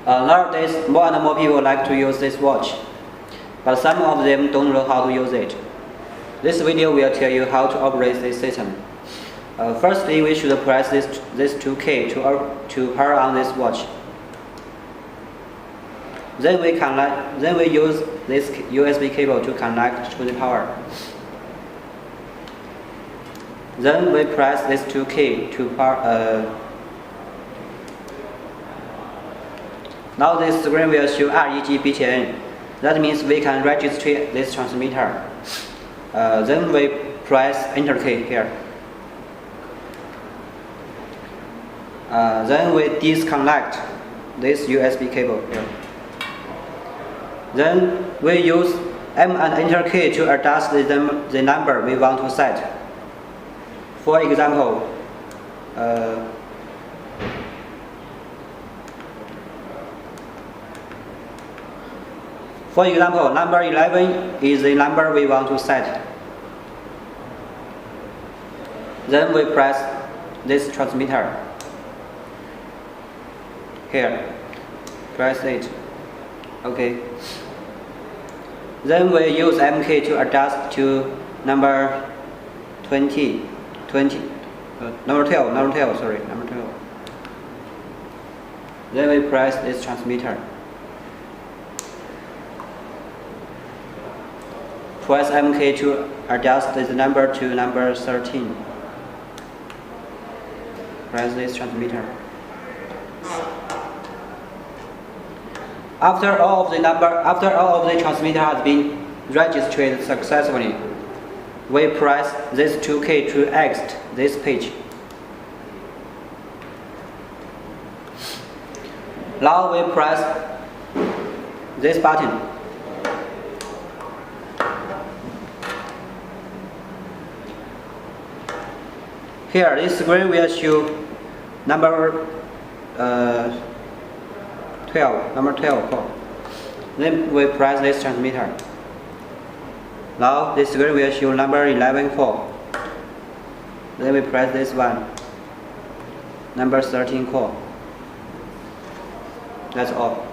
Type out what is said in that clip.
Nowadays, more and more people like to use this watch, but some of them don't know how to use it. This video will tell you how to operate this system. Firstly, we should press this 2K to power on this watch. Then we use this USB cable to connect to the power. Then we press this 2K to power. Now this screen will show REG BTN. That means we can register this transmitter. Then we press Enter key here. Then we disconnect this USB cable here. Then we use M and Enter key to adjust the number we want to set. For example, number 11 is the number we want to set. Then we press this transmitter. Here, press it. Okay. Then we use M key to adjust to number 12. Then we press this transmitter. Press M key to adjust this number to number 13. Press this transmitter. After all of the transmitter has been registered successfully, we press this 2K to exit this page. Now we press this button. Here, this screen will show number 12 call. Then we press this transmitter. Now this screen will show number 11 call. Then we press this one. Number 13 call. That's all.